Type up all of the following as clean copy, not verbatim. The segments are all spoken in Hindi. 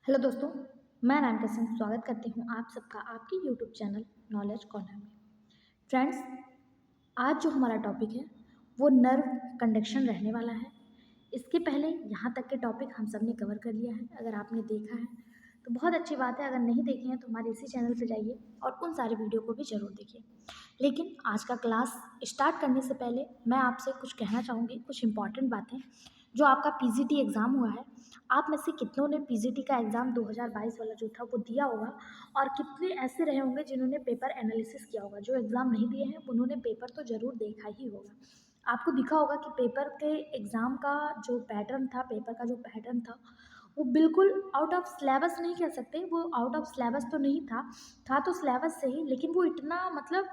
हेलो दोस्तों, मैं अनामिका सिंह स्वागत करती हूँ आप सबका आपके यूट्यूब चैनल नॉलेज कॉर्नर में। फ्रेंड्स, आज जो हमारा टॉपिक है वो नर्व कंडक्शन रहने वाला है। इसके पहले यहाँ तक के टॉपिक हम सब ने कवर कर लिया है। अगर आपने देखा है तो बहुत अच्छी बात है, अगर नहीं देखे हैं तो हमारे इसी चैनल पे जाइए और उन सारे वीडियो को भी ज़रूर देखिए। लेकिन आज का क्लास स्टार्ट करने से पहले मैं आपसे कुछ कहना चाहूँगी, कुछ इंपॉर्टेंट बातें। जो आपका पीजीटी एग्ज़ाम हुआ है, आप में से कितनों ने पीजीटी का एग्ज़ाम 2022 वाला जो था वो दिया होगा, और कितने ऐसे रहे होंगे जिन्होंने पेपर एनालिसिस किया होगा। जो एग्ज़ाम नहीं दिए हैं उन्होंने पेपर तो ज़रूर देखा ही होगा। आपको दिखा होगा कि पेपर के एग्ज़ाम का जो पैटर्न था, पेपर का जो पैटर्न था, वो बिल्कुल आउट ऑफ सिलेबस नहीं कह सकते, वो आउट ऑफ सिलेबस तो नहीं था तो सिलेबस से ही, लेकिन वो इतना मतलब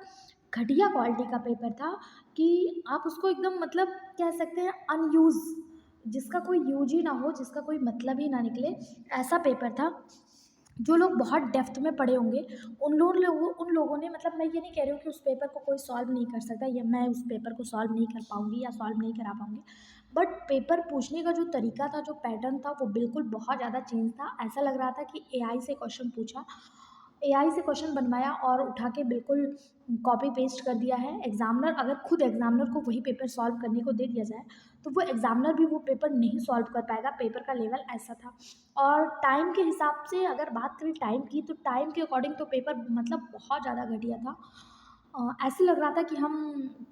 घटिया क्वालिटी का पेपर था कि आप उसको एकदम मतलब कह सकते हैं अनयूज़, जिसका कोई यूज ही ना हो, जिसका कोई मतलब ही ना निकले, ऐसा पेपर था। जो लोग बहुत डेप्थ में पढ़े होंगे उन लोगों ने, मतलब मैं ये नहीं कह रही हूँ कि उस पेपर को कोई सॉल्व नहीं कर सकता या मैं उस पेपर को सॉल्व नहीं कर पाऊँगी या सॉल्व नहीं करा पाऊँगी, बट पेपर पूछने का जो तरीका था, जो पैटर्न था, वो बिल्कुल बहुत ज़्यादा चेंज था। ऐसा लग रहा था कि एआई से क्वेश्चन पूछा, एआई से क्वेश्चन बनवाया और उठा के बिल्कुल कॉपी पेस्ट कर दिया है। एग्जामिनर, अगर खुद एग्जामिनर को वही पेपर सॉल्व करने को दे दिया जाए तो वो एग्जामिनर भी वो पेपर नहीं सॉल्व कर पाएगा। पेपर का लेवल ऐसा था। और टाइम के हिसाब से अगर बात करें टाइम की, तो टाइम के अकॉर्डिंग तो पेपर मतलब बहुत ज़्यादा घटिया था। ऐसे लग रहा था कि हम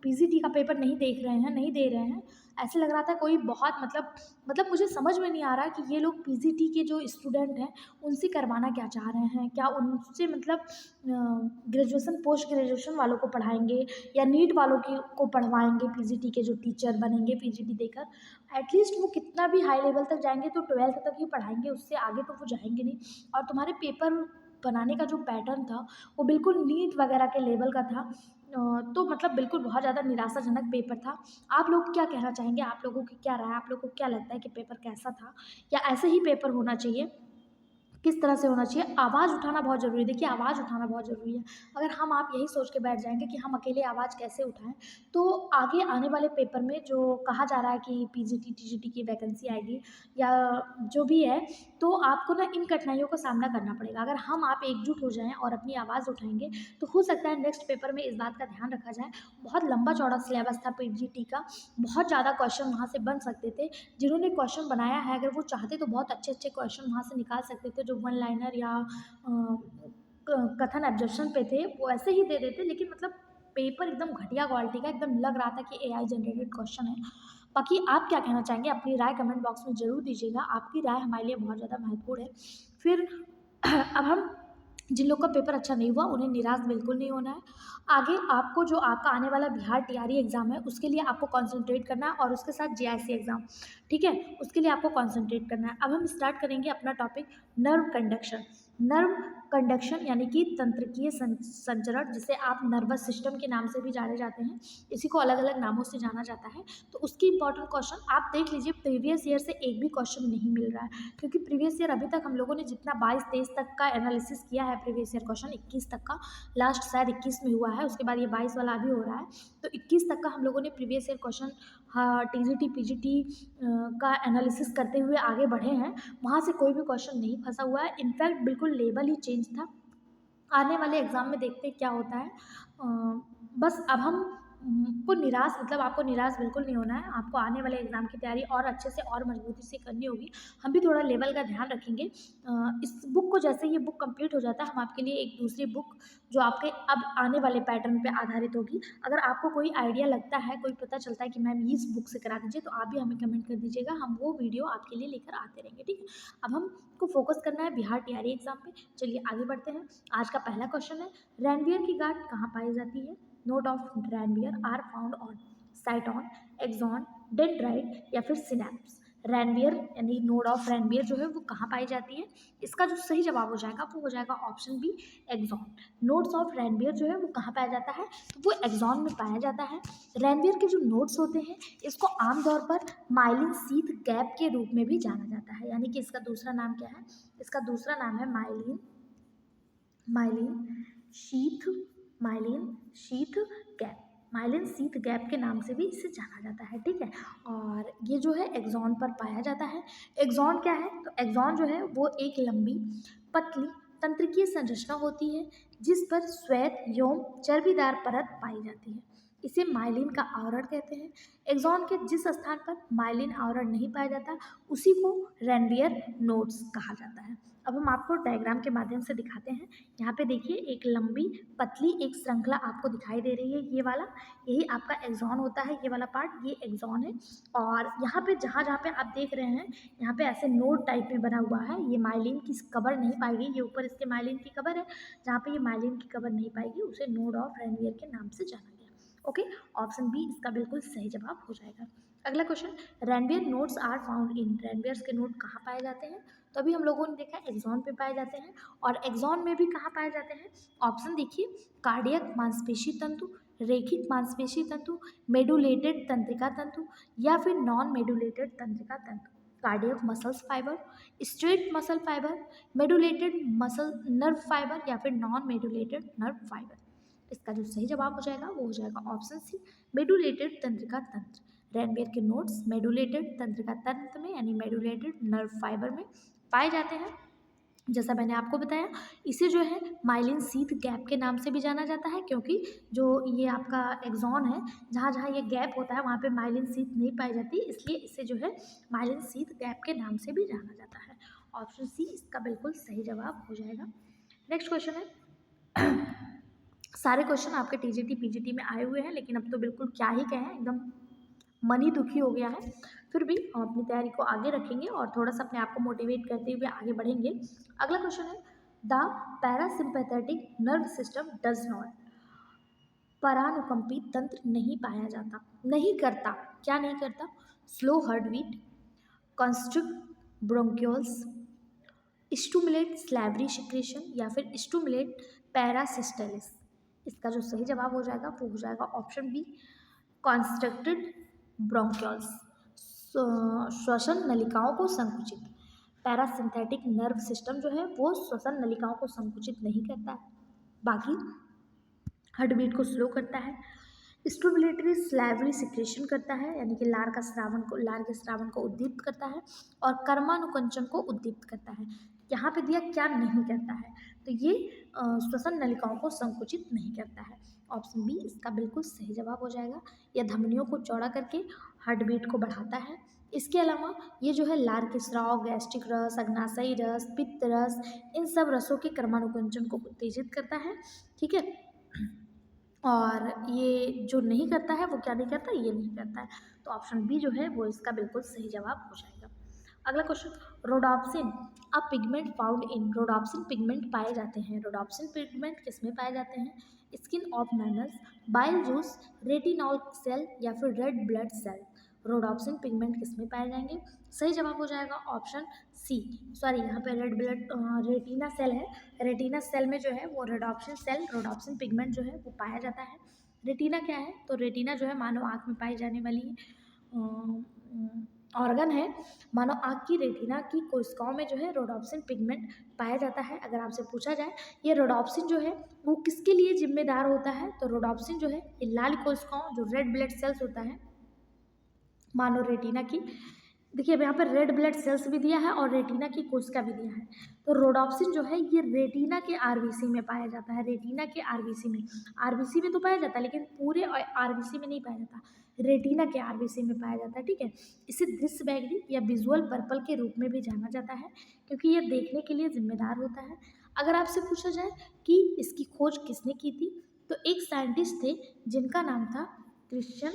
पीजीटी का पेपर नहीं देख रहे हैं, नहीं दे रहे हैं। ऐसे लग रहा था कोई बहुत मतलब मुझे समझ में नहीं आ रहा कि ये लोग पीजीटी के जो स्टूडेंट हैं उनसे करवाना क्या चाह रहे हैं। क्या उनसे मतलब ग्रेजुएशन, पोस्ट ग्रेजुएशन वालों को पढ़ाएंगे या नीट वालों को पढ़वाएंगे, पीजीटी के जो टीचर बनेंगे पीजीटी देकर। एटलीस्ट वो कितना भी हाई लेवल तक जाएंगे तो 12th तक ही पढ़ाएंगे, उससे आगे तो वो जाएंगे नहीं। और तुम्हारे पेपर बनाने का जो पैटर्न था वो बिल्कुल नीट वगैरह के लेवल का था। तो मतलब बिल्कुल बहुत ज़्यादा निराशाजनक पेपर था। आप लोग क्या कहना चाहेंगे? आप लोगों की क्या राय है? आप लोगों को क्या लगता है कि पेपर कैसा था, या ऐसे ही पेपर होना चाहिए? किस तरह से होना चाहिए? आवाज़ उठाना बहुत ज़रूरी है। देखिए, आवाज़ उठाना बहुत ज़रूरी है। अगर हम आप यही सोच के बैठ जाएँगे कि हम अकेले आवाज़ कैसे उठाएँ, तो आगे आने वाले पेपर में जो कहा जा रहा है कि पीजीटी, टीजीटी की वैकेंसी आएगी या जो भी है, तो आपको ना इन कठिनाइयों का सामना करना पड़ेगा। अगर हम आप एकजुट हो जाएँ और अपनी आवाज़ उठाएँगे, तो हो सकता है नेक्स्ट पेपर में इस बात का ध्यान रखा जाए। बहुत लंबा-चौड़ा सिलेबस था पीजीटी का, बहुत ज़्यादा क्वेश्चन वहाँ से बन सकते थे। जिन्होंने क्वेश्चन बनाया है, अगर वो चाहते तो बहुत अच्छे-अच्छे क्वेश्चन वहाँ से निकाल सकते थे, जो वन लाइनर या कथन एब्जर्प्शन पे थे, वो ऐसे ही दे देते। लेकिन मतलब पेपर एकदम घटिया क्वालिटी का, एकदम लग रहा था कि एआई जनरेटेड क्वेश्चन है। बाकी आप क्या कहना चाहेंगे? अपनी राय कमेंट बॉक्स में ज़रूर दीजिएगा। आपकी राय हमारे लिए बहुत ज़्यादा महत्वपूर्ण है। फिर अब हम, जिन लोग का पेपर अच्छा नहीं हुआ उन्हें निराश बिल्कुल नहीं होना है। आगे आपको जो आपका आने वाला बिहार टीआरई एग्ज़ाम है उसके लिए आपको कॉन्संट्रेट करना है, और उसके साथ जेआईसी एग्ज़ाम, ठीक है? उसके लिए आपको कॉन्संट्रेट करना है। अब हम स्टार्ट करेंगे अपना topic, nerve conduction. Nerve conduction यानी कि तंत्रिकीय संचरण, जिसे आप नर्वस सिस्टम के नाम से भी जाने जाते हैं। इसी को अलग अलग नामों से जाना जाता है। तो उसकी इंपॉर्टेंट क्वेश्चन आप देख लीजिए, प्रीवियस ईयर से एक भी क्वेश्चन नहीं मिल रहा है, क्योंकि प्रीवियस ईयर अभी तक हम लोगों ने जितना 22-23 तक का एनालिसिस किया है, प्रीवियस ईयर क्वेश्चन 21 तक का, लास्ट शायद 21 में हुआ है, उसके बाद ये 22 वाला अभी हो रहा है। तो 21 तक का हम लोगों ने प्रीवियस ईयर क्वेश्चन, हाँ, टीजीटी पीजीटी का एनालिसिस करते हुए आगे बढ़े हैं। वहाँ से कोई भी क्वेश्चन नहीं फंसा हुआ है। इनफैक्ट बिल्कुल लेवल ही चेंज था। आने वाले एग्ज़ाम में देखते हैं क्या होता है। बस अब हम को निराश, मतलब आपको निराश बिल्कुल नहीं होना है। आपको आने वाले एग्ज़ाम की तैयारी और अच्छे से और मजबूती से करनी होगी। हम भी थोड़ा लेवल का ध्यान रखेंगे। इस बुक को, जैसे ये बुक कंप्लीट हो जाता है, हम आपके लिए एक दूसरी बुक जो आपके अब आने वाले पैटर्न पे आधारित होगी। अगर आपको कोई आइडिया लगता है, कोई पता चलता है कि मैम इस बुक से करा दीजिए, तो आप भी हमें कमेंट कर दीजिएगा, हम वो वीडियो आपके लिए लेकर आते रहेंगे, ठीक है? अब हमको फोकस करना है बिहार टीआरई एग्ज़ाम पे। चलिए आगे बढ़ते हैं। आज का पहला क्वेश्चन है, रैनवियर की गांठ कहाँ पाई जाती है? Node of Ranvier are found on cyton, axon, dendrite या फिर सिनैप्स। रैनवियर यानी नोड ऑफ रैनवियर जो है वो कहाँ पाई जाती है? इसका जो सही जवाब हो जाएगा वो हो जाएगा option B, axon. Nodes of Ranvier जो है वो कहाँ पाया जाता है? तो वो एक्सॉन में पाया जाता है। रैनवियर के जो नोड्स होते हैं इसको आमतौर पर माइलिन शीथ गैप के रूप में भी जाना जाता है, यानी कि इसका दूसरा नाम क्या है? इसका दूसरा नाम है myelin myelin sheath myelin sheath gap. Myelin sheath gap के नाम से भी इसे जाना जाता है, ठीक है। और ये जो है एक्सॉन पर पाया जाता है। एक्सॉन क्या है, तो एक्सॉन जो है वो एक लंबी पतली तंत्रिकीय संरचना होती है जिस पर श्वेत एवं चर्बीदार परत पाई जाती है। इसे माइलिन का आवरण कहते हैं। एक्सॉन के जिस स्थान पर माइलिन आवरण नहीं पाया जाता उसी को रैनवियर नोड्स कहा जाता है। अब हम आपको डायग्राम के माध्यम से दिखाते हैं। यहाँ पे देखिए एक लंबी पतली एक श्रृंखला आपको दिखाई दे रही है, ये वाला, यही आपका एक्सॉन होता है, ये वाला पार्ट ये एक्सॉन है। और यहाँ पे जहाँ जहाँ पे आप देख रहे हैं यहाँ पे ऐसे नोड टाइप में बना हुआ है, ये माइलिन की कवर नहीं पाएगी, ये ऊपर इसके माइलिन की कवर है, जहाँ पे ये माइलिन की कवर नहीं पाएगी उसे नोड ऑफ रैनवियर के नाम से जाना गया। ओके, ऑप्शन बी इसका बिल्कुल सही जवाब हो जाएगा। अगला question, Ranvier nodes are found in, Ranvier's के नोड कहाँ पाए जाते हैं, तो अभी हम लोगों ने देखा एक्सॉन पे पाए जाते हैं, और एक्सॉन में भी कहाँ पाए जाते हैं, ऑप्शन देखिए, कार्डियक मांसपेशी तंतु, रेखिक मांसपेशी तंतु, मेडुलेटेड तंत्रिका तंतु, या फिर नॉन मेडुलेटेड तंत्रिका तंतु। Cardiac muscles fibre, straight muscle fibre, medullated muscle nerve fibre, या फिर नॉन मेडुलेटेड नर्व फाइबर। इसका जो सही जवाब हो जाएगा वो हो जाएगा ऑप्शन सी, मेडुलेटेड तंत्रिका तंत्र। रैनवियर के नोड्स मेडुलेटेड तंत्रिका तंत्र में यानी मेडुलेटेड नर्व फाइबर में पाए जाते हैं। जैसा मैंने आपको बताया, इसे जो है माइलिन शीथ गैप के नाम से भी जाना जाता है, क्योंकि जो ये आपका एक्सॉन है जहाँ जहाँ ये गैप होता है वहाँ पे माइलिन शीथ नहीं पाई जाती, इसलिए इसे जो है माइलिन शीथ गैप के नाम से भी जाना जाता है। ऑप्शन सी इसका बिल्कुल सही जवाब हो जाएगा। नेक्स्ट क्वेश्चन है सारे क्वेश्चन आपके टीजीटी पीजीटी में आए हुए हैं, लेकिन अब तो बिल्कुल क्या ही कहें, एकदम मन ही दुखी हो गया है। फिर भी हम अपनी तैयारी को आगे रखेंगे और थोड़ा सा अपने आप को मोटिवेट करते हुए आगे बढ़ेंगे। अगला क्वेश्चन है, the parasympathetic nerve system does not, परानुकंपी तंत्र नहीं पाया जाता, नहीं करता, क्या नहीं करता, slow heart beat, constrict bronchioles, stimulate salivary secretion, या फिर स्टूमुलेट पैरासिस्टलिस। इसका जो सही जवाब हो जाएगा वो हो जाएगा ऑप्शन बी, कॉन्स्ट्रक्टेड ब्रोंक्यूल्स, श्वसन नलिकाओं को संकुचित। पैरासिम्पैथिक नर्व सिस्टम जो है वो श्वसन नलिकाओं को संकुचित नहीं करता है, बाकी हार्ट बीट को स्लो करता है, स्टूमुलेटरी स्लैवरी सिक्रेशन करता है यानी कि लार के स्रावन को उद्दीप्त करता है, और कर्मानुकंचन को उद्दीप्त करता है। यहाँ पे दिया क्या नहीं करता है, तो ये श्वसन नलिकाओं को संकुचित नहीं करता है। ऑप्शन बी इसका बिल्कुल सही जवाब हो जाएगा। यह धमनियों को चौड़ा करके हार्ट बीट को बढ़ाता है। इसके अलावा ये जो है लार के स्राव, गैस्ट्रिक रस, अग्नाशयी रस, पित्त रस, इन सब रसों के कर्मानुकंचन को उत्तेजित करता है, ठीक है। और ये जो नहीं करता है वो क्या नहीं करता, ये नहीं करता है, तो ऑप्शन बी जो है वो इसका बिल्कुल सही जवाब हो जाएगा। अगला question, rhodopsin a pigment found in, rhodopsin pigment पाए जाते हैं, रोडोप्सिन पिगमेंट किस में पाए जाते हैं, skin of mammals, bile juice, retinol cell, या फिर red blood cell. Rhodopsin pigment किस में पाए जाएंगे, सही जवाब हो जाएगा ऑप्शन सी, सॉरी यहाँ पे रेड ब्लड रेटिना सेल है, रेटिना सेल में जो है वो रोडोप्सिन सेल, रोडोप्सिन पिगमेंट जो है वो पाया जाता है। रेटिना क्या है, तो रेटिना जो है मानव आँख में पाई जाने वाली ऑर्गन है। मानव आँख की रेटिना की कोशिकाओं में जो है रोडोप्सिन पिगमेंट पाया जाता है। अगर आपसे पूछा जाए ये रोडोप्सिन जो है वो किसके लिए जिम्मेदार होता है, तो रोडोप्सिन जो है ये लाल कोशिकाओं, जो रेड ब्लड सेल्स होता है मानव रेटिना की, देखिए अब यहाँ पर रेड ब्लड सेल्स भी दिया है और रेटिना की कोशिका भी दिया है, तो रोडोप्सिन जो है ये रेटिना के आरबीसी में पाया जाता है, रेटिना के आरबीसी में, आरबीसी में तो पाया जाता है लेकिन पूरे आरबीसी में नहीं पाया जाता, रेटिना के आरबीसी में पाया जाता है, ठीक है। इसे दृश्य बैगनी या विजुअल पर्पल के रूप में भी जाना जाता है, क्योंकि ये देखने के लिए जिम्मेदार होता है। अगर आपसे पूछा जाए कि इसकी खोज किसने की थी, तो एक साइंटिस्ट थे जिनका नाम था क्रिश्चियन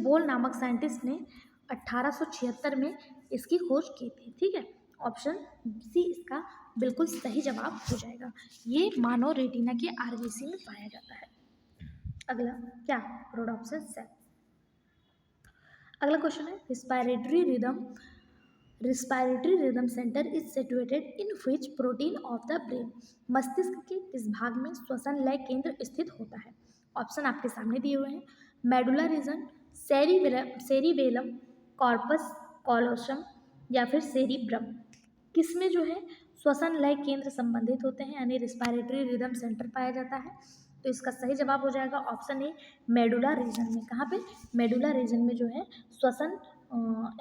बोल नामक साइंटिस्ट ने 1876 में इसकी खोज की थी, ठीक है। ऑप्शन सी इसका बिल्कुल सही जवाब हो जाएगा। ये मानव रेटिना के आरबीसी में पाया जाता है। अगला क्या, रोडोप्सिन सेल। अगला क्वेश्चन है, respiratory rhythm centre is situated in which protein of the brain, मस्तिष्क के किस भाग में श्वसन लय केंद्र स्थित होता है। ऑप्शन आपके सामने दिए हुए हैं, medulla reason, cerebellum, corpus callosum, या फिर सेरिब्रम। किसमें जो है श्वसन लय केंद्र संबंधित होते हैं यानी रिस्पायरेटरी रिदम सेंटर पाया जाता है। तो इसका सही जवाब हो जाएगा ऑप्शन ए मेडुला रीजन में। कहाँ पे? मेडुला रीजन में जो है श्वसन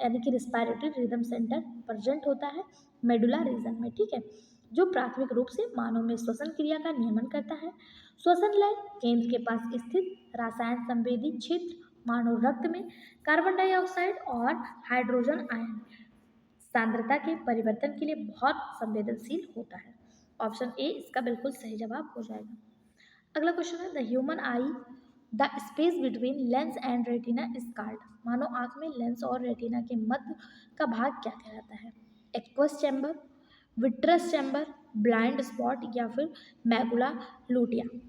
यानी कि रिस्पायरेटरी रिदम सेंटर प्रेजेंट होता है मेडुला रीजन में, ठीक है, जो प्राथमिक रूप से मानव में श्वसन क्रिया का नियमन करता है। श्वसन लय केंद्र के पास स्थित रसायन संवेदी क्षेत्र मानव रक्त में कार्बन डाइऑक्साइड और हाइड्रोजन आयन सांद्रता के परिवर्तन के लिए बहुत संवेदनशील होता है। ऑप्शन ए इसका बिल्कुल सही जवाब हो जाएगा। अगला क्वेश्चन है the human I the space between lens and retina is called. मानो आंख में लेंस और रेटिना के मध्य का भाग क्या कहलाता है? Aqueous chamber, vitreous chamber, blind spot या फिर मैकुला लूटिया।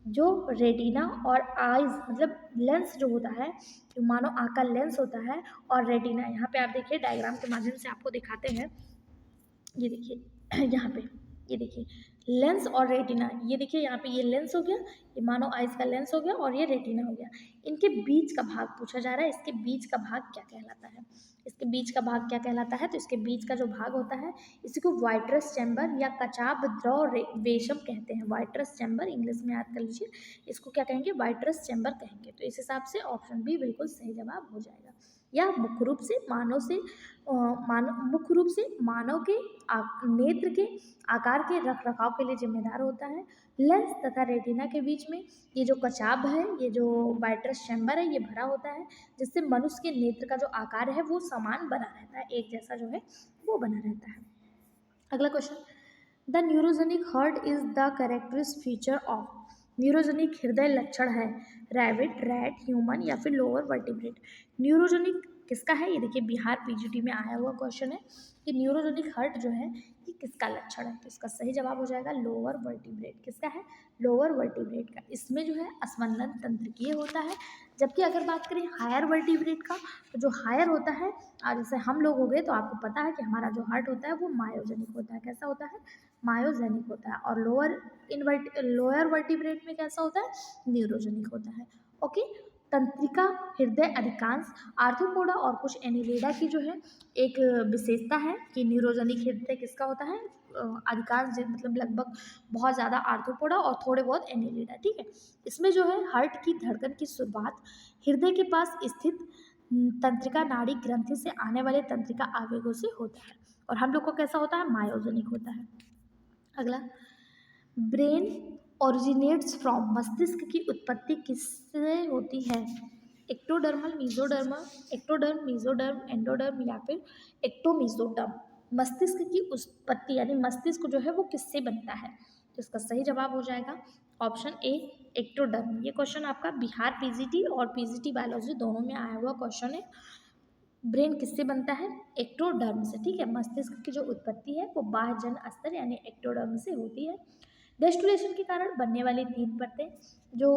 जो रेटिना और आईज मतलब लेंस जो होता है, जो मानो आंख का लेंस होता है और रेटिना, यहाँ पे आप देखिए डायग्राम के माध्यम से आपको दिखाते हैं। ये देखिए यहाँ पे, ये देखिए लेंस और रेटिना, ये देखिए यहाँ पे ये लेंस हो गया, ये मानो आइज का लेंस हो गया और ये रेटिना हो गया। इनके बीच का भाग पूछा जा रहा है, इसके बीच का भाग क्या कहलाता है? इसके बीच का भाग क्या कहलाता है? तो इसके बीच का जो भाग होता है इसी को वाइट्रस चैम्बर या कचाब द्रव वेशम कहते हैं। वाइट्रस चैम्बर इंग्लिश में याद कर लीजिए, इसको क्या कहेंगे? वाइट्रस चैम्बर कहेंगे। तो इस हिसाब से ऑप्शन बी बिल्कुल सही जवाब हो जाएगा। या मुख्य रूप से मानव के नेत्र के आकार के रख रखाव के लिए जिम्मेदार होता है। लेंस तथा रेटिना के बीच में ये जो कचाब है, ये जो वाइट्रस चैम्बर है, ये भरा होता है, जिससे मनुष्य के नेत्र का जो आकार है वो समान बना रहता है, एक जैसा जो है वो बना रहता है। अगला question, the neurogenic heart is the characteristic feature of. Neurogenic हृदय लक्षण है रैबिट, रैट, ह्यूमन या फिर लोअर वर्टिब्रेट। न्यूरोजेनिक किसका है? ये देखिए बिहार पीजीटी में आया हुआ क्वेश्चन है कि न्यूरोजेनिक हार्ट जो है ये किसका लक्षण है? तो इसका सही जवाब हो जाएगा लोअर वर्टिब्रेट। किसका है? लोअर वर्टिब्रेट का। इसमें जो है स्पंदन तंत्रिकीय होता है। जबकि अगर बात करें हायर वर्टिब्रेट का, तो जो हायर होता है, जैसे हम लोग हो गए, तो आपको पता है कि हमारा जो हार्ट होता है वो मायोजेनिक होता है। कैसा होता है? मायोजेनिक होता है। और लोअर वर्टिब्रेट में कैसा होता है? न्यूरोजेनिक होता है। ओके, तंत्रिका हृदय अधिकांश आर्थ्रोपोडा और कुछ एनिलिडा की जो है एक विशेषता है कि न्यूरोजेनिक हृदय किसका होता है? अधिकांश मतलब लगभग बहुत ज़्यादा आर्थ्रोपोडा और थोड़े बहुत एनिलिडा, ठीक है। इसमें जो है हार्ट की धड़कन की शुरुआत हृदय के पास स्थित तंत्रिका नाड़ी ग्रंथि से आने वाले तंत्रिका आवेगों से होता है। और हम लोग को कैसा होता है? मायोजेनिक होता है। अगला, ब्रेन ओरिजिनेट्स फ्रॉम। मस्तिष्क की उत्पत्ति किससे होती है? Ectodermal, mesodermal, ectoderm, mesoderm, endoderm या फिर एक्टोमीजोडर्म। मस्तिष्क की उत्पत्ति यानी मस्तिष्क जो है वो किससे बनता है? तो इसका सही जवाब हो जाएगा ऑप्शन ए एक्टोडर्म। ये क्वेश्चन आपका बिहार पीजीटी और पीजीटी बायोलॉजी दोनों में आया हुआ क्वेश्चन है। ब्रेन किससे बनता है? एक्टोडर्म से, ठीक है। मस्तिष्क की जो उत्पत्ति है वो बाह्य जन स्तर यानी एक्टोडर्म से होती है। डेस्टुलेशन के कारण बनने वाली तीन परतें जो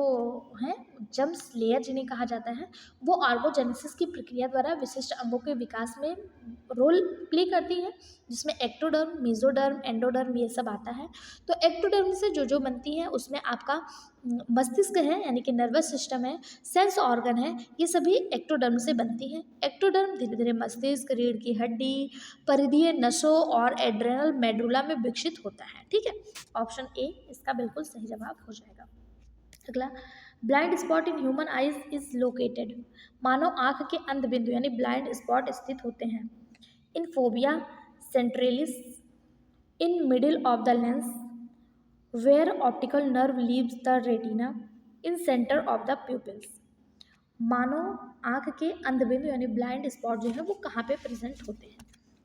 हैं जम्स लेयर जिन्हें कहा जाता है, वो ऑर्गोजेनेसिस की प्रक्रिया द्वारा विशिष्ट अंगों के विकास में रोल प्ले करती हैं, जिसमें एक्टोडर्म, मेसोडर्म, एंडोडर्म ये सब आता है। तो एक्टोडर्म से जो बनती है उसमें आपका मस्तिष्क है यानी कि नर्वस सिस्टम है, सेंस ऑर्गन है, ये सभी एक्टोडर्म से बनती हैं। एक्टोडर्म धीरे धीरे मस्तिष्क, रीढ़ की हड्डी, परिधीय नसों और एड्रेनल मेडुला में विकसित होता है, ठीक है। ऑप्शन ए इसका बिल्कुल सही जवाब हो जाएगा। अगला, blind spot in human eyes is located. मानव आंख के अंध बिंदु यानी ब्लाइंड स्पॉट स्थित होते हैं in fovea centralis, in middle of the lens, where optical nerve leaves the retina, in centre of the pupils. मानो आंख के अंधबिंदु यानी ब्लाइंड स्पॉट जो है वो कहाँ पे प्रेजेंट होते हैं?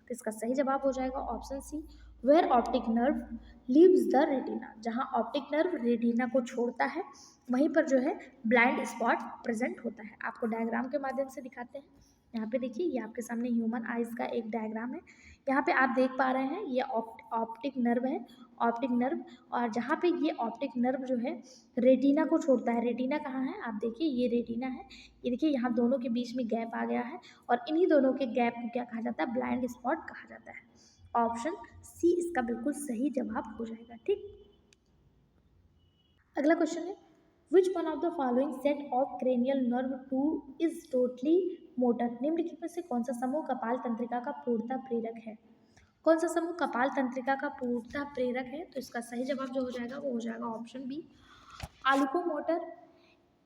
तो इसका सही जवाब हो जाएगा option C where optic nerve leaves the retina. जहाँ ऑप्टिक नर्व रेटिना को छोड़ता है वहीं पर जो है ब्लाइंड स्पॉट प्रेजेंट होता है। आपको डायग्राम के माध्यम से दिखाते हैं। यहाँ पे देखिए, ये आपके सामने ह्यूमन आइज का एक डायग्राम है। यहाँ पे आप देख पा रहे हैं ये ऑप्टिक नर्व है, ऑप्टिक नर्व। और जहाँ पे ये ऑप्टिक नर्व जो है रेटिना को छोड़ता है, रेटिना कहाँ है? आप देखिए ये रेटिना है, ये देखिए यहाँ दोनों के बीच में गैप आ गया है और इन्हीं दोनों के गैप को क्या कहा जाता है? ब्लाइंड स्पॉट कहा जाता है। ऑप्शन सी इसका बिल्कुल सही जवाब हो जाएगा, ठीक। अगला क्वेश्चन है which one of the following set of cranial nerve two is totally motor. निम्नलिखित में से कौन सा समूह कपाल तंत्रिका का पूर्णतः प्रेरक है? कौन सा समूह कपाल तंत्रिका का पूर्णतः प्रेरक है? तो इसका सही जवाब जो हो जाएगा वो हो जाएगा ऑप्शन बी, आलुकोमोटर,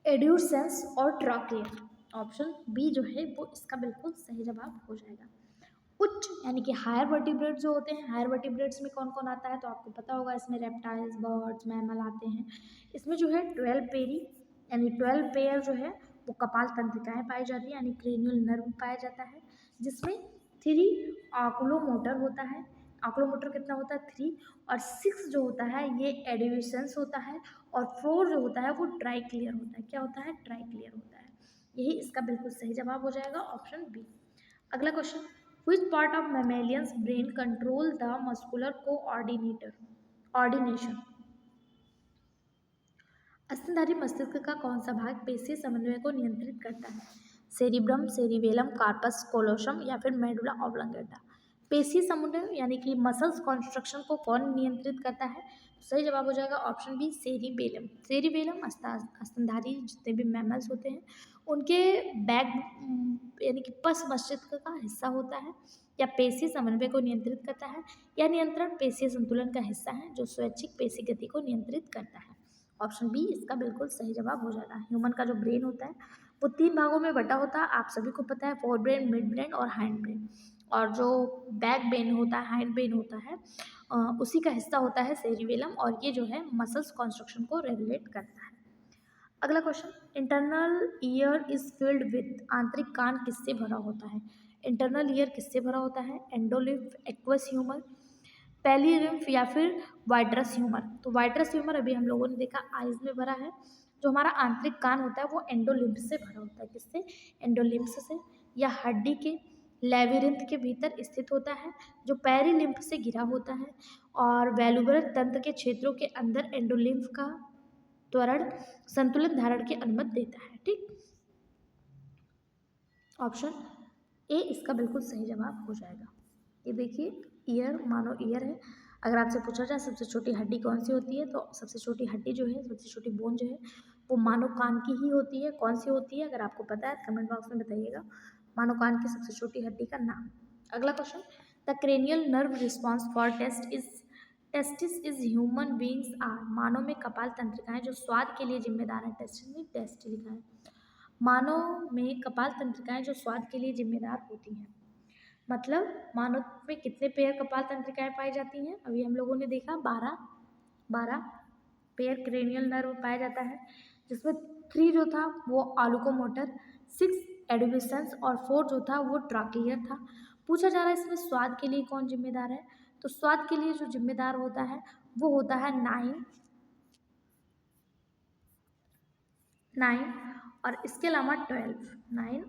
एड्यूसेंस और ट्रॉक्लियर। ऑप्शन बी जो है वो इसका बिल्कुल सही जवाब हो जाएगा। उच्च यानी कि हायर वर्टिब्रेट जो होते हैं, हायर वर्टिब्रेट्स में कौन कौन आता है? तो आपको पता होगा, इसमें रेप्टाइल्स, बर्ड्स, मैमल आते हैं। इसमें जो है 12 पेरी यानी 12 पेयर जो है वो कपाल तंत्रिकाएं पाई जाती है, यानी क्रेनियल नर्व पाया जाता है, जिसमें 3 ऑकुलोमोटर होता है। ऑकुलोमोटर कितना होता है? 3। और 6 जो होता है ये एड्यूसेंस होता है, और 4 जो होता है वो ट्राइक्लियर होता है। क्या होता है? ट्राइक्लियर होता है। यही इसका बिल्कुल सही जवाब हो जाएगा, ऑप्शन बी। अगला question, which part of mammalian's brain control the muscular coordination? स्तनधारी मस्तिष्क का कौन सा भाग पेशीय समन्वय को नियंत्रित करता है? सेरिब्रम, सेरिबेलम, कार्पस कोलोसम या फिर मेडुला ऑब्लांगेटा। पेशीय समन्वय यानी कि मसल्स कॉन्स्ट्रक्शन को कौन नियंत्रित करता है? सही जवाब हो जाएगा ऑप्शन बी, सेरिबेलम। सेरिबेलम स्तनधारी जितने भी मैमल्स होते हैं उनके बैक यानी कि पश्च मस्तिष्क का हिस्सा होता है, या पेशीय समन्वय को नियंत्रित करता है, या नियंत्रण पेशीय संतुलन का हिस्सा है जो स्वैच्छिक पेशी गति को नियंत्रित करता है। ऑप्शन बी इसका बिल्कुल सही जवाब हो जाएगा। ह्यूमन का जो ब्रेन होता है वो 3 भागों में बटा होता है, आप सभी को पता है, फोर ब्रेन, मिड ब्रेन और हाइंड ब्रेन। और जो बैक ब्रेन होता है, हाइंड ब्रेन होता है, उसी का हिस्सा होता है सेरिबेलम, और ये जो है मसल्स कॉन्स्ट्रक्शन को रेगुलेट करता है। अगला question, internal ear is filled with, आंतरिक कान किससे भरा होता है? इंटरनल ईयर किससे भरा होता है? एंडोलिम्फ, एक्वस ह्यूमर, पेलिरिम्फ या फिर वाइट्रस ह्यूमर। तो वाइट्रस ह्यूमर अभी हम लोगों ने देखा आइज में भरा है। जो हमारा आंतरिक कान होता है वो एंडोलिम्फ से भरा होता है। किससे? एंडोलिम्फ से, या हड्डी के लेविरिंथ के भीतर स्थित होता है, जो पेरिलिम्फ से घिरा होता है, और वैल्यूबुलर तंत्र के क्षेत्रों के अंदर एंडोलिम्फ का त्वरण संतुलित धारण की अनुमति देता है। ठीक, ऑप्शन ए इसका बिल्कुल सही जवाब हो जाएगा। ये देखिए, ईयर मानो ईयर है। अगर आपसे पूछा जाए सबसे छोटी हड्डी कौन सी होती है, तो सबसे छोटी हड्डी जो है, सबसे छोटी बोन जो है वो मानो कान की ही होती है। कौन सी होती है? अगर आपको पता है कमेंट बॉक्स में बताइएगा मानो कान की सबसे छोटी हड्डी का नाम। अगला question, the cranial nerve response for tastes is human beings are, मानव में कपाल तंत्रिकाएं जो स्वाद के लिए जिम्मेदार है। टेस्टिस में टेस्ट लिखा है। मानव में कपाल तंत्रिकाएं जो स्वाद के लिए जिम्मेदार होती हैं, मतलब मानव में कितने पेयर कपाल तंत्रिकाएं पाई जाती हैं? अभी हम लोगों ने देखा 12 पेयर क्रेनियल नर्व पाया जाता है, जिसमें 3 जो था वो आलुकोमोटर, 6 एडुबिसेंस और 4 जो था वो ट्राकियर था। पूछा जा रहा है इसमें स्वाद के लिए कौन जिम्मेदार है? तो स्वाद के लिए जो जिम्मेदार होता है वो होता है 9 और इसके अलावा 12। 9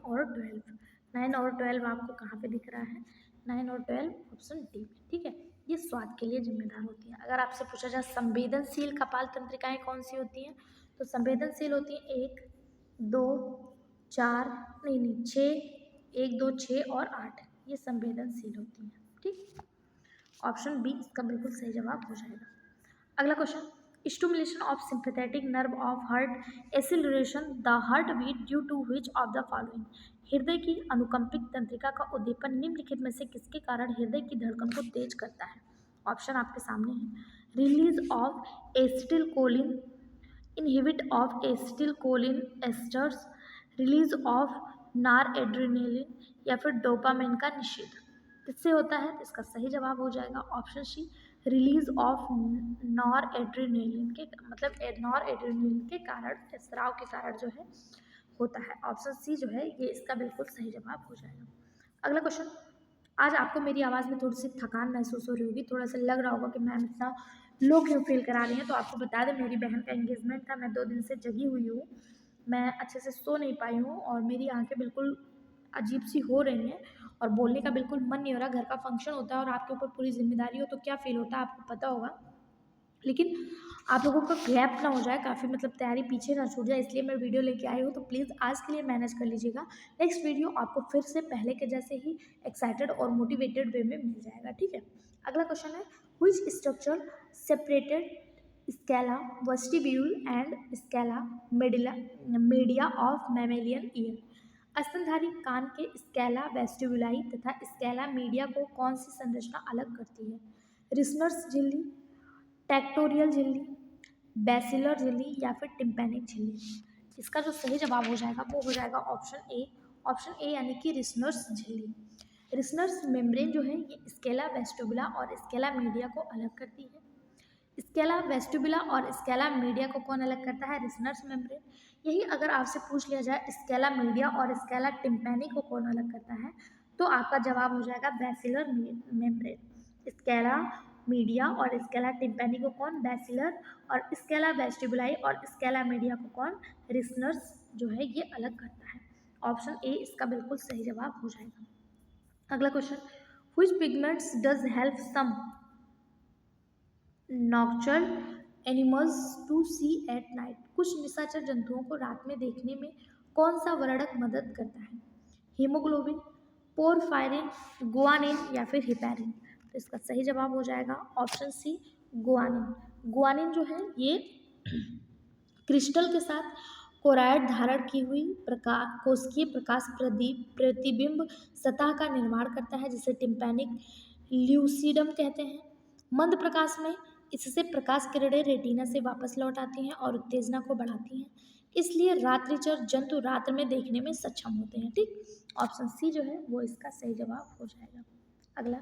और 12 आपको कहाँ पे दिख रहा है? 9 और 12 ऑप्शन डी। ठीक है, ये स्वाद के लिए जिम्मेदार होती है। अगर आपसे पूछा जाए संवेदनशील कपाल तंत्रिकाएं कौन सी होती हैं, तो संवेदनशील होती हैं 1, 2, 4, नहीं 6, 1, 2, 6 और 8, ये संवेदनशील होती हैं। ठीक, ऑप्शन बी इसका बिल्कुल सही जवाब हो जाएगा। अगला question, stimulation of sympathetic nerve of heart acceleration the heart beat due to which of the following, हृदय की अनुकंपित तंत्रिका का उद्दीपन निम्नलिखित में से किसके कारण हृदय की धड़कन को तेज करता है? ऑप्शन आपके सामने है। Release of acetyl choline, inhibit of acetyl choline esters, release of nor adrenaline या फिर डोपामिन का निषेध। किससे होता है? इसका सही जवाब हो जाएगा option C, release of nor adrenaline के, मतलब नॉर एड्रेनलिन के कारण, स्राव के कारण जो है होता है। ऑप्शन सी जो है ये इसका बिल्कुल सही जवाब हो जाएगा। अगला क्वेश्चन, आज आपको मेरी आवाज़ में थोड़ी सी थकान महसूस हो रही होगी, थोड़ा सा लग रहा होगा कि मैम इतना लो क्यों फील करा रही हैं। तो आपको बता दें मेरी बहन का एंगेजमेंट था, मैं 2 दिन से जगी हुई हूँ, मैं अच्छे से सो नहीं पाई हूँ और मेरी आंखें बिल्कुल अजीब सी हो रही हैं और बोलने का बिल्कुल मन नहीं हो रहा। घर का फंक्शन होता है और आपके ऊपर पूरी जिम्मेदारी हो तो क्या फील होता है आपको पता होगा, लेकिन आप लोगों का गैप ना हो जाए, काफ़ी मतलब तैयारी पीछे ना छूट जाए, इसलिए मैं वीडियो लेके आई हूँ। तो प्लीज़ आज के लिए मैनेज कर लीजिएगा। नेक्स्ट वीडियो आपको फिर से पहले के जैसे ही एक्साइटेड और मोटिवेटेड वे में मिल जाएगा। ठीक है, अगला क्वेश्चन है, which structure separated Scala vestibule and Scala media of mammalian year. स्तनधारी कान के स्कैला वेस्टिबुलाई तथा स्कैला मीडिया को कौन सी संरचना अलग करती है? रिसनर्स झिल्ली, टेक्टोरियल झिल्ली, बैसिलर झिल्ली या फिर टिम्पैनिक झिल्ली? इसका जो सही जवाब हो जाएगा वो हो जाएगा ऑप्शन ए यानी कि रिसनर्स झिल्ली। रिसनर्स मेम्ब्रेन जो है ये स्केला वेस्टिबुला और स्केला मीडिया को अलग करती है। स्केला वेस्टिबुला और स्केला मीडिया को कौन अलग करता है? रिसनर्स मेम्ब्रेन। यही अगर आपसे पूछ लिया जाए स्केला मीडिया और स्केला टिम्पैनी को कौन अलग करता है, तो आपका जवाब हो जाएगा बैसिलर मेम्ब्रेन। स्केला मीडिया और स्केला टिम्पैनी को कौन? बैसिलर। और स्केला वेस्टिबुलाई और स्केला मीडिया को कौन? रिसनर्स जो है ये अलग करता है। ऑप्शन ए इसका बिल्कुल सही जवाब हो जाएगा। अगला question, which pigments does help some nocturnal animals to see at night? कुछ निशाचर जंतुओं को रात में देखने में कौन सा वर्णक मदद करता है? हीमोग्लोबिन, पोरफायरिन, गुआनिन या फिर हिपैरिन? तो इसका सही जवाब हो जाएगा ऑप्शन सी गुआनिन। गुआनिन जो है ये क्रिस्टल के साथ कोराइड धारण की हुई कोशिकीय प्रकाश प्रतिबिंब सतह का निर्माण करता है जिसे टिम्पैनिक ल्यूसिडम कहते हैं। मंद प्रकाश में इससे प्रकाश किरणें रेटिना से वापस लौट आती हैं और उत्तेजना को बढ़ाती हैं, इसलिए रात्रिचर जंतु रात में देखने में सक्षम होते हैं। ठीक, ऑप्शन सी जो है वो इसका सही जवाब हो जाएगा। अगला,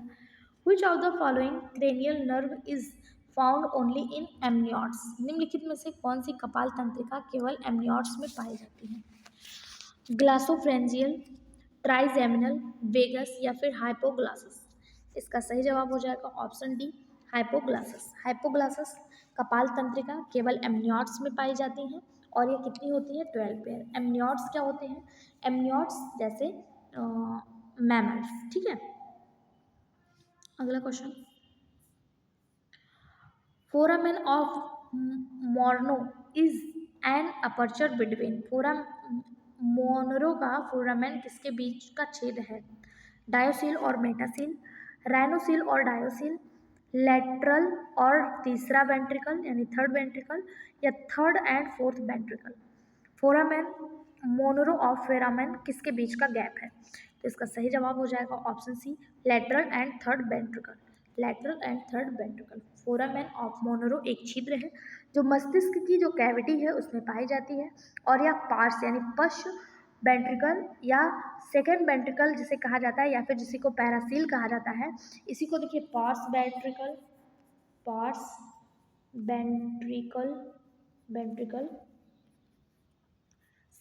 which of the following cranial nerve is found only in amniotes? निम्नलिखित में से कौन सी कपाल तंत्रिका केवल एमनियोट्स में पाई जाती है? ग्लासोफ्रेंजियल, ट्राइजेमिनल, वेगस या फिर हाइपोग्लासस? इसका सही जवाब हो जाएगा ऑप्शन डी हाइपोग्लासस। हाइपोग्लासस कपाल तंत्रिका केवल एमनियोट्स में पाई जाती हैं और ये कितनी होती है? 12 पेयर। एमनियोट्स क्या होते हैं? एमनियोट्स जैसे मैमल्स। ठीक है, अगला question, foramen of Monro is an aperture between? Monro का फोरामेन किसके बीच का छेद है? डायोसिल और मेटासिल, राइनोसिल और डायोसिल, लेटरल और तीसरा वेंट्रिकल यानी थर्ड वेंट्रिकल, या third and fourth ventricle? Foramen Monro of foramen किसके बीच का गैप है? तो इसका सही जवाब हो जाएगा option C lateral and third ventricle. Lateral and third ventricle. Foramen of Monro एक छिद्र है जो मस्तिष्क की जो कैविटी है उसमें पाई जाती है, और यह पार्स यानी पश्च वेंट्रिकल या सेकेंड वेंट्रिकल जिसे कहा जाता है या फिर जिसी को पैरासील कहा जाता है, इसी को देखिए pars ventricle, pars ventricle, ventricle,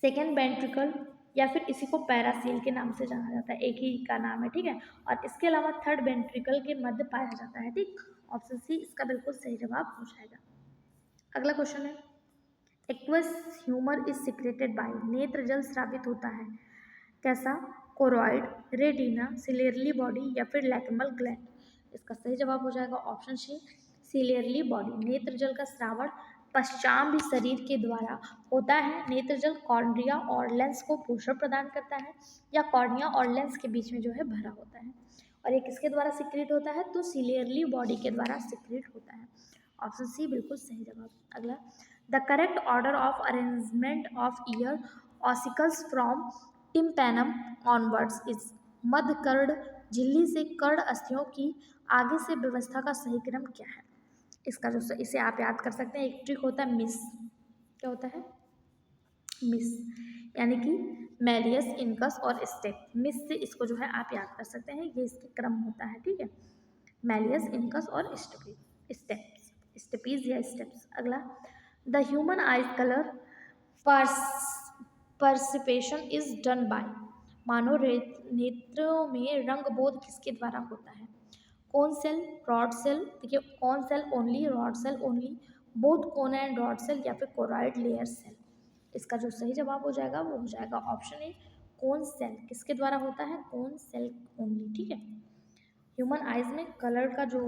second ventricle या फिर इसी को पैरासील के नाम से जाना जाता है, एक ही का नाम है। ठीक है, और इसके अलावा थर्ड वेंट्रिकल के मध्य पाया जाता है। ठीक, ऑप्शन सी इसका बिल्कुल सही जवाब हो जाएगा। अगला क्वेश्चन है, aqueous humour is secreted by? नेत्र जल स्रावित होता है कैसा? कोरॉइड, रेटिना, सिलियरली बॉडी या फिर लैक्रिमल ग्लैंड? इसका सही जवाब हो जाएगा ऑप्शन सी सिलियरली बॉडी। नेत्र जल का स्रावण पश्चाम भी शरीर के द्वारा होता है। नेत्र जल कॉर्निया और लेंस को पोषण प्रदान करता है या कॉर्निया और लेंस के बीच में जो है भरा होता है, और ये किसके द्वारा सिक्रेट होता है? तो सिलियरली बॉडी के द्वारा सिक्रेट होता है। ऑप्शन सी बिल्कुल सही जवाब। अगला, the correct order of arrangement of ear ossicles from tympanum onwards is? मध्य कर्ण झिल्ली से कर्ण अस्थियों की आगे से व्यवस्था का सही क्रम क्या है? इसका जो इसे आप याद कर सकते हैं, एक ट्रिक होता है मिस। क्या होता है? मिस, यानी कि मेलियस, इनकस और स्टेप। मिस से इसको जो है आप याद कर सकते हैं, ये इसके क्रम होता है। ठीक है, मेलियस, इनकस और स्टेप्स, स्टेपीज या स्टेप्स। अगला, the human eyes colour perception is done by? मानव नेत्रों में रंग बोध किसके द्वारा होता है? कोन सेल, रॉड सेल, देखिए cone cell only, rod cell only, both cone and rod cell या फिर कोरॉइड लेयर सेल? इसका जो सही जवाब हो जाएगा वो हो जाएगा ऑप्शन ए कोन सेल। किसके द्वारा होता है? Cone cell only. ठीक है, ह्यूमन आइज में कलर का जो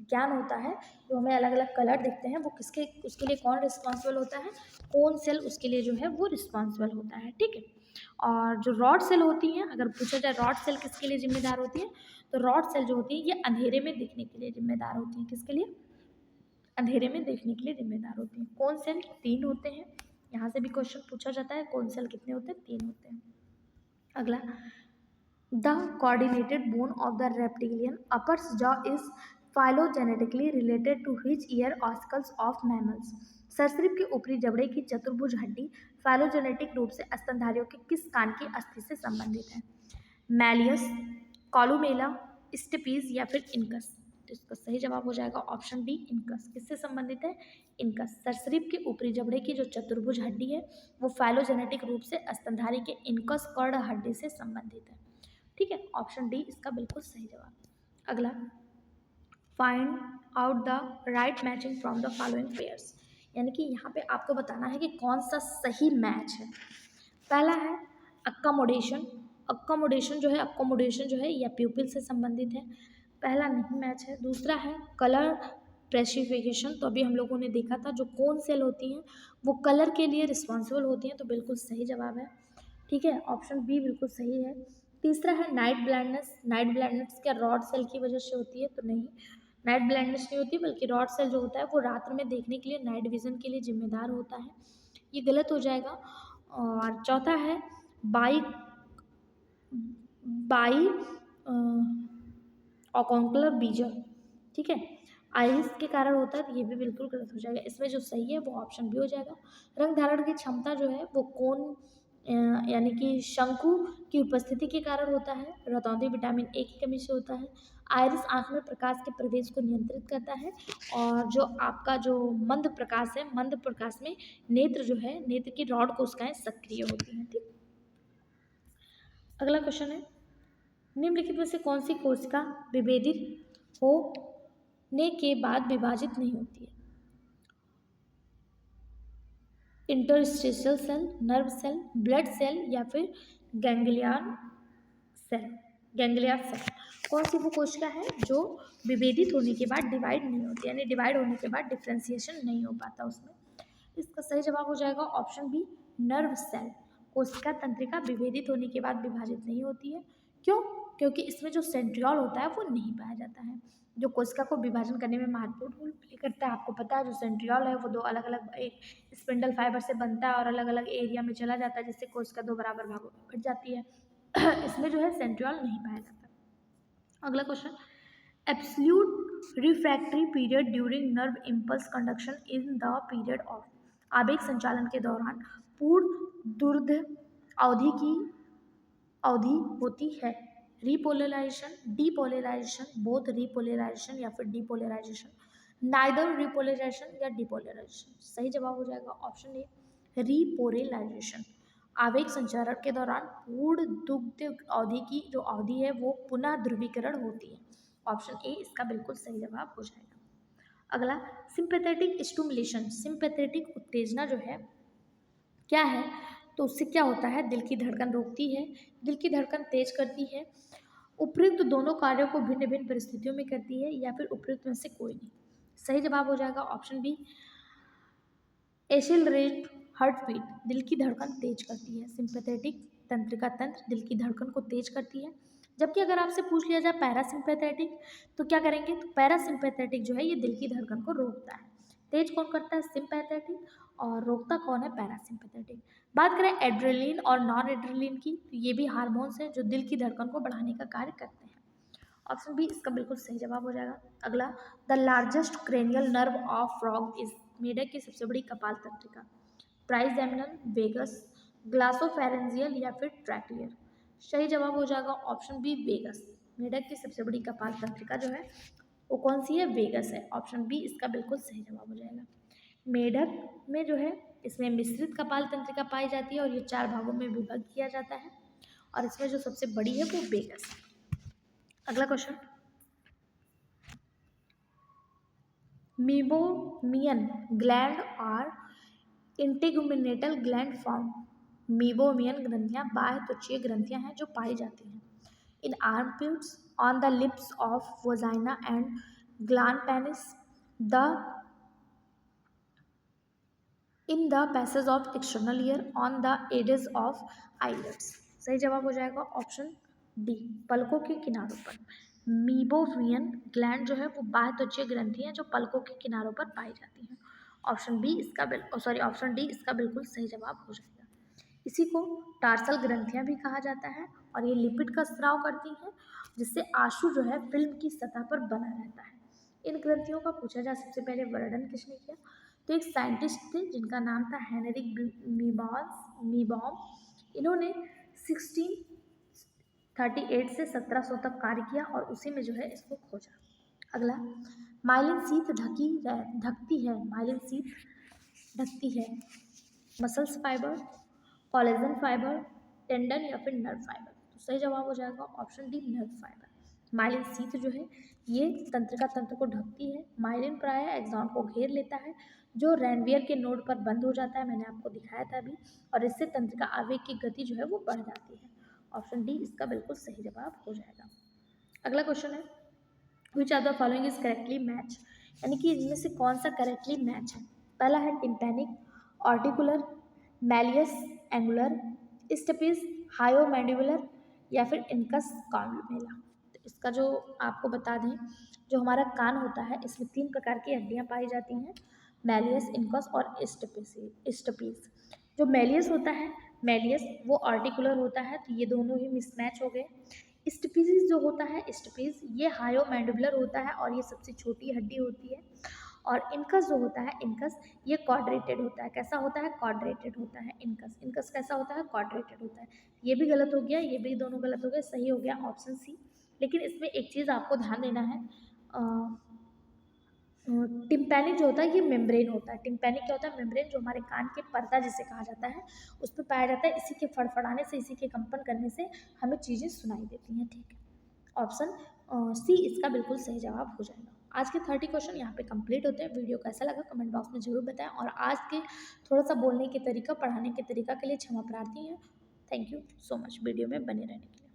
ज्ञान होता है, जो हमें अलग अलग कलर दिखते हैं, वो किसके उसके लिए कौन रिस्पॉन्सिबल होता है? कोन सेल उसके लिए जो है वो रिस्पॉन्सिबल होता है। ठीक है, और जो रॉड सेल होती हैं, अगर पूछा जाए रॉड सेल किसके लिए जिम्मेदार होती है, तो रॉड सेल जो होती है ये अंधेरे में देखने के लिए जिम्मेदार होती है। किसके लिए? अंधेरे में देखने के लिए जिम्मेदार होती हैं। कोन सेल 3 होते हैं, यहाँ से भी क्वेश्चन पूछा जाता है, कौन सेल कितने होते हैं? 3 होते हैं। अगला, the coordinated bone of the reptilian upper jaw is phylogenetically related to which ear ossicles of mammals. सरीसृप के ऊपरी जबड़े की चतुर्भुज हड्डी फाइलोजेनेटिक रूप से स्तनधारियों के किस कान की अस्थि से संबंधित है? मैलियस, कॉलुमेला, स्टेपीज या फिर इनकस। तो इसका सही जवाब हो जाएगा ऑप्शन डी, इनकस। किससे संबंधित है? इनकस। सरीसृप के ऊपरी जबड़े की जो चतुर्भुज हड्डी है वो फाइलोजेनेटिक रूप से स्तनधारी के इनकस कर्ण हड्डी से संबंधित है। ठीक है, ऑप्शन डी इसका बिल्कुल सही जवाब। अगला, find out the right matching from the following pairs. यानी कि यहाँ पे आपको बताना है कि कौन सा सही मैच है। पहला है अकोमोडेशन। अकोमोडेशन जो है यह प्यूपिल से संबंधित है, पहला नहीं मैच है। दूसरा है कलर प्रेसिफिकेशन, तो अभी हम लोगों ने देखा था जो कोन सेल होती हैं वो कलर के लिए रिस्पॉन्सिबल होती हैं, तो बिल्कुल सही जवाब है। ठीक है, ऑप्शन बी बिल्कुल सही है। तीसरा है नाइट ब्लाइंडनेस। नाइट ब्लाइंडनेस क्या रॉड सेल की वजह से होती है? तो नहीं, नाइट ब्लाइंडनेस नहीं होती, बल्कि रॉड सेल जो होता है वो रात में देखने के लिए, नाइट विजन के लिए जिम्मेदार होता है, ये गलत हो जाएगा। और चौथा है बाई बाई ऑकोंकुलर बीजर। ठीक है, आइरिस के कारण होता है, तो ये भी बिल्कुल गलत हो जाएगा। इसमें जो सही है वो ऑप्शन बी हो जाएगा। रंग धारण की क्षमता जो है वो कोन यानी कि शंकु की उपस्थिति के कारण होता है। रतौंधी विटामिन ए की कमी से होता है। आइरिस आंख में प्रकाश के प्रवेश को नियंत्रित करता है। और जो आपका जो मंद प्रकाश है, मंद प्रकाश में नेत्र जो है, नेत्र की रॉड कोशिकाएं सक्रिय होती हैं। ठीक, अगला क्वेश्चन है, निम्नलिखित में से कौन सी कोशिका विभेदित होने के बाद विभाजित नहीं होती है? Interstitial cell, nerve cell, blood cell या फिर गैंग्लियन सेल। गैंग्लियन सेल कौन सी वो कोशिका है जो विभेदित होने के बाद डिवाइड नहीं होती, यानी डिवाइड होने के बाद डिफ्रेंसिएशन नहीं हो पाता उसमें? इसका सही जवाब हो जाएगा ऑप्शन बी, नर्व सेल। कोशिका तंत्रिका विभेदित होने के बाद विभाजित नहीं होती है। क्यों? क्योंकि इसमें जो सेंट्रियोल होता है वो नहीं पाया जाता है, जो कोशिका को विभाजन करने में महत्वपूर्ण रोल प्ले करता है। आपको पता है जो सेंट्रियोल है वो दो अलग अलग एक स्पिंडल फाइबर से बनता है और अलग अलग एरिया में चला जाता है, जिससे कोशिका दो बराबर भागों में बट जाती है। इसमें जो है सेंट्रियोल नहीं पाया जाता। अगला question, absolute refractory period during nerve impulse conduction in the period of. आवेग संचालन के दौरान पूर्ण दुर्ध अवधि होती है। रिपोलराइजेशन, डीपोलराइजेशन, बोथ रिपोलराइजेशन या फिर डीपोलराइजेशन, नाइदर रिपोलराइजेशन या डीपोलराइजेशन। सही जवाब हो जाएगा ऑप्शन ए, रिपोलराइजेशन। आवेग संचारण के दौरान पूर्ण दुग्ध अवधि की जो अवधि है वो पुनः ध्रुवीकरण होती है। ऑप्शन ए इसका बिल्कुल सही जवाब हो जाएगा। अगला, सिंपैथेटिक स्टिमुलेशन। सिंपैथेटिक उत्तेजना जो है क्या है? तो उससे क्या होता है? दिल की धड़कन रोकती है, दिल की धड़कन तेज करती है। उपयुक्त दोनों कार्यों को भिन्न भिन्न परिस्थितियों में करती है या फिर उपयुक्त में से कोई नहीं? सही जवाब हो जाएगा option B, accelerate heart beat. दिल की धड़कन तेज करती है, सिंपैथेटिक तंत्रिका तंत्र दिल की धड़कन को तेज करती है। जबकि अगर आपसे पूछ लिया जाए पैरासिम्पैथेटिक, तो क्या करेंगे? तो पैरासिम्पैथेटिक जो है ये दिल की धड़कन को रोकता है। तेज कौन करता है? सिंपैथेटिक, और रोकता कौन है? पैरासिम्पैथेटिक। बात करें एड्रेनलिन और नॉन एड्रेनलिन की, तो ये भी हार्मोन्स हैं जो दिल की धड़कन को बढ़ाने का कार्य करते हैं। ऑप्शन बी इसका बिल्कुल सही जवाब हो जाएगा। अगला, the largest cranial nerve of frog is. मेढक की सबसे बड़ी कपाल तंत्रिका, ट्राइजेमिनल, वेगस, ग्लासोफेरेंजियल या फिर ट्रैक्लियर। सही जवाब हो जाएगा ऑप्शन बी, वेगस। मेढक की सबसे बड़ी कपाल तंत्रिका जो है वो कौन सी है? वेगस है। ऑप्शन बी इसका बिल्कुल सही जवाब हो जाएगा। मेढक में जो है इसमें मिश्रित कपाल तंत्रिका पाई जाती है और ये 4 भागों में विभक्त किया जाता है, और इसमें जो सबसे बड़ी है वो वेगस है। अगला क्वेश्चन, मीबोमियन ग्लैंड और इंटेगुमेंटल ग्लैंड फॉर्म। मीबोमियन ग्रंथियां बाह्य त्वचीय ग्रंथियां हैं जो पाई जाती हैं in armpits, on the lips of vagina and gland penis, the in the passage of external ear, on the edges of eyelids. सही जवाब हो जाएगा ऑप्शन डी, पलकों के किनारों पर। मीबोमियन ग्लैंड जो है वो बाह्य त्वचीय ग्रंथि है जो पलकों के किनारों पर पाई जाती हैं। ऑप्शन डी इसका बिल्कुल सही जवाब हो जाएगा। इसी को टार्सल ग्रंथियां भी कहा जाता है और ये लिपिड का स्राव करती हैं, जिससे आंसू जो है फिल्म की सतह पर बना रहता है। इन ग्रंथियों का पूछा जा सबसे पहले वर्णन किसने किया, तो एक साइंटिस्ट थे जिनका नाम था हेनरिक मीबॉम। इन्होंने 1638 से 1700 तक कार्य किया और उसी में जो है इसको खोजा। अगला, माइलिन शीथ ढकती है muscles fibre, collagen fibre, tendon या फिर नर्व फाइबर। तो सही जवाब हो जाएगा option D nerve fibre. Myelin sheath जो है ये तंत्रिका तंत्र को ढकती है। माइलिन प्राय एक्सॉन को घेर लेता है जो रैनवियर के नोड पर बंद हो जाता है, मैंने आपको दिखाया था अभी, और इससे तंत्रिका आवेग की गति जो है वो बढ़ जाती है। ऑप्शन डी इसका बिल्कुल सही जवाब हो जाएगा। अगला क्वेश्चन है, which are the following is correctly match, यानी कि इनमें से कौन सा करेक्टली मैच है। पहला है टिम्पैनिक, ऑर्टिकुलर, मैलियस एंगुलर, स्टेपिस, हायोमैंडिबुलर या फिर इनकस कॉन्वेला। तो इसका जो आपको बता दें, जो हमारा कान होता है इसमें 3 प्रकार की हड्डियां पाई जाती हैं, मैलियस, इनकस और स्टेपिस। जो मैलियस होता है, मैलियस वो आर्टिकुलर होता है, तो ये दोनों ही मिसमैच हो गए। स्टेपिस जो होता है, स्टेपिस ये हायोमैंडिबुलर होता है और ये सबसे छोटी हड्डी होती है। और इनकस जो होता है, इनकस ये क्वाड्रेटेड होता है। कैसा होता है, क्वाड्रेटेड होता है इनकस। इनकस कैसा होता है, क्वाड्रेटेड होता है। ये भी गलत हो गया, ये भी दोनों गलत हो गए, सही हो गया ऑप्शन सी। लेकिन इसमें एक चीज़ आपको ध्यान देना है, टिम्पैनिक जो होता है ये मेम्ब्रेन होता है। टिम्पैनिक क्या होता है, मेम्ब्रेन, जो हमारे कान के पर्दा जिसे कहा जाता है उसमें पाया जाता है। इसी के फड़फड़ाने से, इसी के कंपन करने से हमें चीज़ें सुनाई देती हैं। ठीक है, ऑप्शन सी इसका बिल्कुल सही जवाब हो जाएगा। आज के 30 क्वेश्चन यहाँ पे कंप्लीट होते हैं। वीडियो कैसा लगा कमेंट बॉक्स में जरूर बताएं और आज के थोड़ा सा बोलने के तरीका, पढ़ाने के तरीका के लिए क्षमा प्रार्थी हैं। Thank you so much video में बने रहने के लिए।